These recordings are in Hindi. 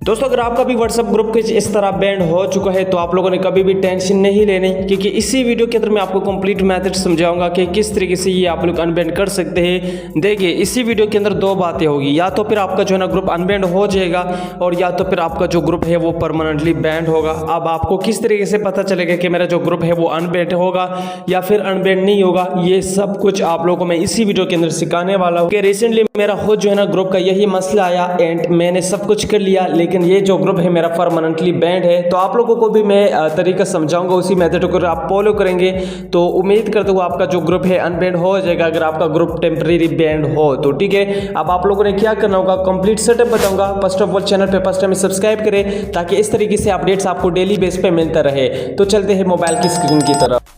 दोस्तों अगर आपका भी व्हाट्सएप ग्रुप कुछ इस तरह बैंड हो चुका है तो आप लोगों ने कभी भी टेंशन नहीं लेनी, क्योंकि इसी वीडियो के अंदर मैं आपको कंप्लीट मेथड समझाऊंगा कि किस तरीके से ये आप लोग अनबैंड कर सकते हैं। देखिए इसी वीडियो के अंदर दो बातें होगी, या तो फिर आपका जो है ना ग्रुप अनबैंड हो जाएगा और या तो फिर आपका जो ग्रुप है वो परमानेंटली बैंड होगा। अब आपको किस तरीके से पता चलेगा कि मेरा जो ग्रुप है वो अनबैंड होगा या फिर अनबैंड नहीं होगा, ये सब कुछ आप लोगों को मैं इसी वीडियो के अंदर सिखाने वाला हूँ। कि रिसेंटली मेरा खुद जो है ना ग्रुप का यही मसला आया एंड मैंने सब कुछ कर लिया, लेकिन ये जो ग्रुप है मेरा परमानेंटली बैंड है। तो आप लोगों को भी मैं तरीका समझाऊंगा, उसी मेथड को आप फॉलो करेंगे तो उम्मीद करता हूँ आपका जो ग्रुप है अनबैंड हो जाएगा, अगर आपका ग्रुप टेम्परेरी बैंड हो तो। ठीक है, अब आप लोगों ने क्या करना होगा, कंप्लीट सेटअप बताऊंगा। फर्स्ट ऑफ ऑल चैनल पे फर्स्ट टाइम सब्सक्राइब करें ताकि इस तरीके से अपडेट्स आपको डेली बेस पे मिलता रहे। तो चलते हैं मोबाइल की स्क्रीन की तरफ।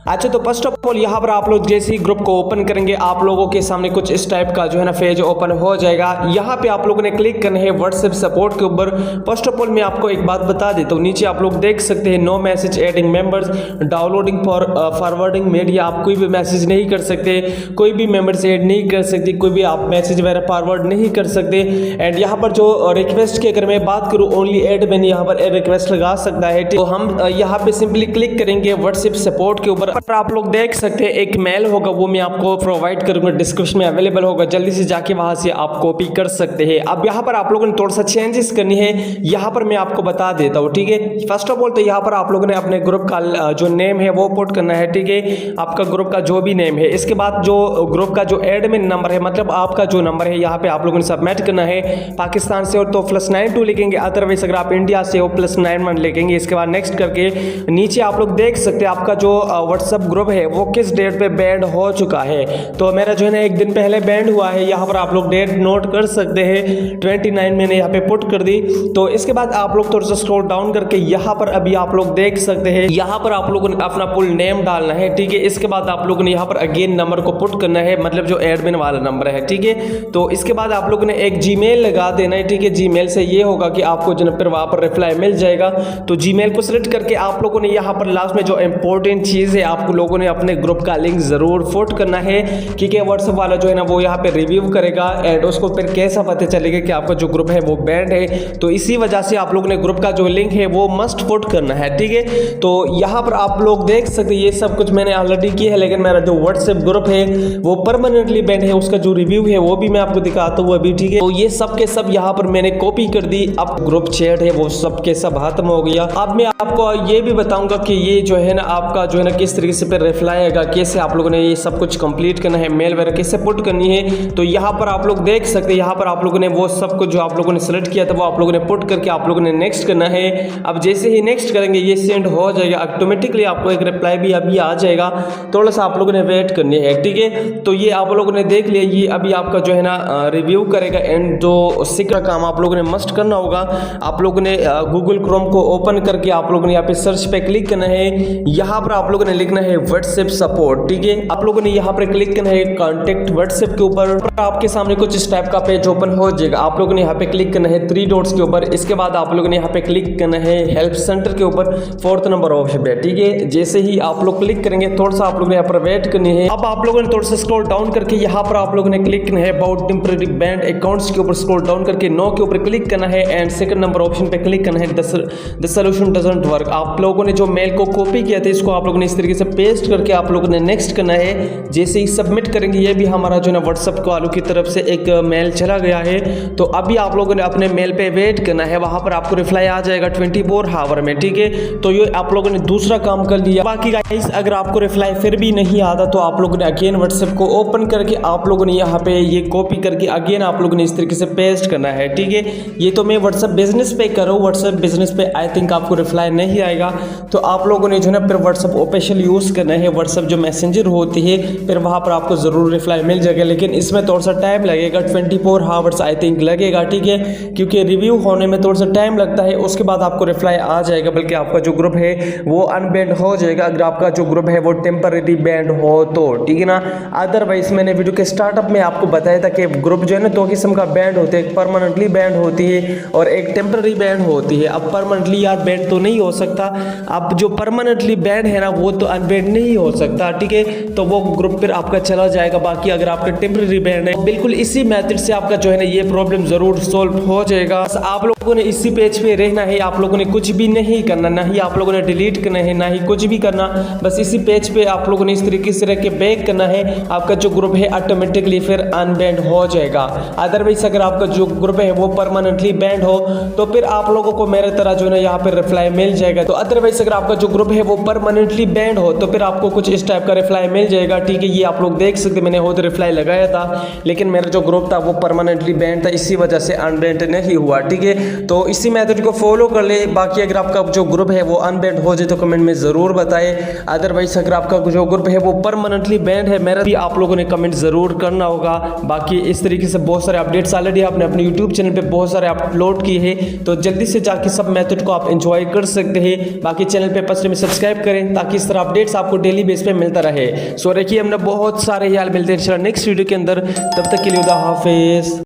अच्छा तो फर्स्ट ऑफ ऑल यहाँ पर आप लोग जैसे ही ग्रुप को ओपन करेंगे आप लोगों के सामने कुछ इस टाइप का जो है ना पेज ओपन हो जाएगा। यहाँ पे आप लोगों ने क्लिक करना है व्हाट्सएप सपोर्ट के ऊपर। फर्स्ट ऑफ ऑल मैं आपको एक बात बता देता हूँ, नीचे आप लोग देख सकते हैं no message adding members, downloading for forwarding media. आप कोई भी मैसेज नहीं कर सकते, कोई भी मेंबर्स ऐड नहीं कर सकते, कोई भी आप मैसेज वगैरह फॉरवर्ड नहीं कर सकते। एंड यहाँ पर जो रिक्वेस्ट की अगर मैं बात करूँ, ओनली एडमिन यहाँ पर रिक्वेस्ट लगा सकता है। तो हम यहाँ पे सिंपली क्लिक करेंगे व्हाट्सएप सपोर्ट के ऊपर। आप लोग देख सकते हैं एक मेल होगा, वो मैं आपको प्रोवाइड करूंगा, डिस्क्रिप्शन में अवेलेबल होगा, जल्दी से जाके वहां से आप कॉपी कर सकते हैं। अब यहाँ पर आप लोगों ने थोड़ा सा चेंजेस करनी है, यहाँ पर मैं आपको बता देता हूँ। ठीक है, फर्स्ट ऑफ ऑल तो यहाँ पर आप लोगों ने अपने ग्रुप का जो नेम है वो पुट करना है। ठीक है, आपका ग्रुप का जो भी नेम है, इसके बाद जो ग्रुप का जो एडमिन नंबर है, मतलब आपका जो नंबर है यहाँ पे आप लोगों ने सबमिट करना है। पाकिस्तान से हो तो +92 लिखेंगे, अदरवाइज अगर आप इंडिया से हो +91 लिखेंगे। इसके बाद नेक्स्ट करके नीचे आप लोग देख सकते हैं आपका जो व्हाट्सएप ग्रुप है वो किस डेट पे बैंड हो चुका है। तो मेरा जो है ना एक दिन पहले बैंड हुआ है, यहाँ पर आप लोग डेट नोट कर सकते हैं, 29 मैंने यहाँ पे पुट कर दी। तो इसके बाद आप लोग थोड़ा सा स्क्रॉल डाउन करके यहाँ पर अभी आप लोग देख सकते हैं, यहाँ पर आप लोगों ने अपना फुल नेम डालना है। ठीक है, इसके बाद आप लोगों ने यहाँ पर अगेन नंबर को पुट करना है, मतलब जो एडमिन वाला नंबर है। ठीक है, तो इसके बाद आप लोगों ने एक जीमेल लगा देना है। ठीक है, जीमेल से ये होगा कि आपको जो फिर वहाँ पर रिप्लाई मिल जाएगा। तो जीमेल को सिलेक्ट करके आप लोगों ने यहाँ पर लास्ट में जो इंपॉर्टेंट चीज़ है, आप लोगों ने अपने ग्रुप का लिंक जरूर पुट करना है, क्योंकि व्हाट्सएप वाला जो है ना वो यहाँ पे रिव्यू करेगा एंड उसको फिर कैसा पता चलेगा कि आपका जो ग्रुप है वो बैंड है। तो इसी वजह से आप लोगों ने ग्रुप का जो लिंक है वो मस्ट पुट करना है। ठीक है, तो यहाँ पर आप लोग देख सकते हैं ये सब कुछ मैंने ऑलरेडी किया है, लेकिन मेरा जो व्हाट्सएप ग्रुप है वो परमानेंटली बैंड है, उसका जो रिव्यू है वो भी मैं आपको दिखाता हूँ अभी। ठीक है, तो ये सब के सब यहाँ पर मैंने कॉपी कर दी। अब ग्रुप चैट है वो सब के सब खत्म हो गया। अब मैं आपको ये भी बताऊंगा कि ये जो है ना आपका जो है ना किस तरीके से फिर रिप्लाई आएगा, कैसे आप लोगों ने ये सब कुछ कंप्लीट करना है, मेल वगैरह कैसे पुट करनी है। तो यहाँ पर आप लोग देख सकते हैं, यहाँ पर आप लोगों ने वो सब कुछ जो आप लोगों ने सेलेक्ट किया था वो आप लोगों ने पुट करके आप लोगों ने नेक्स्ट करना है। अब जैसे ही नेक्स्ट करेंगे ये सेंड हो जाएगा ऑटोमेटिकली, आपको एक रिप्लाई भी अभी आ जाएगा, थोड़ा सा आप लोगों ने वेट करनी है। ठीक है, तो ये आप लोगों ने देख लिया, ये अभी आपका जो है ना रिव्यू करेगा। एंड जो सीखा काम आप लोगों ने मस्ट करना होगा, आप लोगों ने गूगल क्रोम को ओपन करके आप लोगों ने यहाँ पे सर्च पे क्लिक करना है। यहाँ पर आप लोगों ने लिखना है व्हाट्सएप सपोर्ट। ठीक है, आप लोगों ने यहाँ पर क्लिक करना है कॉन्टेक्ट व्हाट्सएप के ऊपर। आपके सामने कुछ इस टाइप का पेज ओपन हो जाएगा। आप लोगों ने यहाँ पे क्लिक करना है 3 डॉट्स के ऊपर। इसके बाद आप लोगों ने यहाँ पे क्लिक करना है हेल्प सेंटर के ऊपर, 4th नंबर ऑप्शन पे। ठीक है, जैसे ही आप लोग क्लिक करेंगे थोड़ा सा आप लोगों ने यहाँ पर वेट करनी है। अब आप लोगों ने थोड़ा सा स्क्रॉल डाउन करके यहाँ पर आप लोगों ने क्लिक करना है अबाउट टेम्परेरी बैंड अकाउंट्स के ऊपर, स्क्रॉल डाउन करके नो के ऊपर क्लिक करना है एंड 2nd नंबर ऑप्शन पे क्लिक करना है द सॉल्यूशन डजंट वर्क। आप लोगों ने जो मेल को कॉपी किया था इसको आप लोगों ने इस तरीके से पेस्ट करके आप लोगों ने नेक्स्ट करना है। जैसे ही सबमिट करेंगे ये भी हमारा जो है व्हाट्सएप वालों की तरफ से एक मेल चला गया है। तो अभी आप लोगों ने अपने मेल पे वेट करना है, वहां पर आपको रिप्लाई आ जाएगा 24 आवर में। ठीक है, तो ये आप लोगों ने दूसरा काम कर लिया। बाकी गाइस अगर आपको रिप्लाई फिर भी नहीं आता तो आप लोगों ने अगेन व्हाट्सएप को ओपन करके आप लोगों ने यहाँ पे ये कॉपी करके अगेन आप लोगों ने इस तरीके से पेस्ट करना है। ठीक है, ये तो मैं व्हाट्सएप बिजनेस पे कर रहा हूँ, व्हाट्सएप बिजनेस पे आई थिंक आपको रिप्लाई नहीं आएगा। तो आप लोगों ने जो है ना फिर व्हाट्सएप ऑफिशियल यूज करना है, व्हाट्सएप जो मैसेंजर होती है फिर वहां पर आपको जरूर रिप्लाई मिल जाएगा, लेकिन इसमें थोड़ा सा टाइम लगेगा, 24 आवर्स आई थिंक लगेगा। ठीक है, क्योंकि रिव्यू होने में थोड़ा सा टाइम लगता है, उसके बाद आपको रिप्लाई आ जाएगा, बल्कि आपका जो ग्रुप है वो अनबैंड हो जाएगा अगर आपका जो ग्रुप है वो टेम्परेरी बैंड हो तो। ठीक है ना, अदरवाइज मैंने वीडियो के स्टार्टअप में आपको बताया था कि ग्रुप जो है ना 2 किस्म का बैंड होते हैं, एक परमानेंटली बैंड होती है और एक टेम्परेरी बैंड होती है। अब परमानेंटली यार बैंड तो नहीं हो सकता, अब जो परमानेंटली बैंड है ना वो तो अनबैंड नहीं हो सकता, ठीक है। तो वो ग्रुप फिर आपका चला जाएगा। बाकी अगर आपका टेम्परेरी बैंड है, बिल्कुल इसी मेथड से आपका जो है ना ये प्रॉब्लम जरूर सोल्व हो जाएगा। आप लोगों ने इसी पेज पे रहना है, आप लोगों ने कुछ भी नहीं करना, ना ही आप लोगों ने डिलीट करना है, ना ही कुछ भी करना। बस इसी पेज पे आप लोगों ने इस तरीके से रह के बैक करना है, आपका जो ग्रुप है ऑटोमेटिकली फिर अनबैंड हो जाएगा। अदरवाइज अगर आपका जो ग्रुप है वो परमानेंटली बैंड हो तो फिर आप लोगों को मेरे तरह जो है ना यहाँ पे रिप्लाई मिल जाएगा। तो अदरवाइज अगर आपका जो ग्रुप है वो परमानेंटली बैंड हो तो फिर आपको कुछ इस टाइप का रिप्लाई मिल जाएगा, ठीक है। ये आप लोग देख सकते, मैंने खुद रिप्लाई लगाया था, लेकिन मेरा जो ग्रुप था वो परमानेंटली बैंड था, इसी वजह से अनबैंड नहीं हुआ, ठीक है। तो इसी मेथड को फॉलो कर ले। बाकी अगर आपका जो ग्रुप है वो अनबैंड हो जाए तो कमेंट में ज़रूर बताएं। अदरवाइज अगर आपका जो ग्रुप है वो परमानेंटली बैंड है, मेरा भी आप लोगों ने कमेंट ज़रूर करना होगा। बाकी इस तरीके से बहुत सारे अपडेट्स ऑलरेडी आपने अपने यूट्यूब चैनल पे बहुत सारे अपलोड किए हैं, तो जल्दी से जाके सब मेथड को आप एंजॉय कर सकते हैं। बाकी चैनल पे फर्स्ट में सब्सक्राइब करें ताकि इस तरह अपडेट्स आपको डेली बेस पे मिलता रहे। सो रखिए, हमने बहुत सारे यार मिलते हैं नेक्स्ट वीडियो के अंदर, तब तक के लिए खुदा हाफिज़।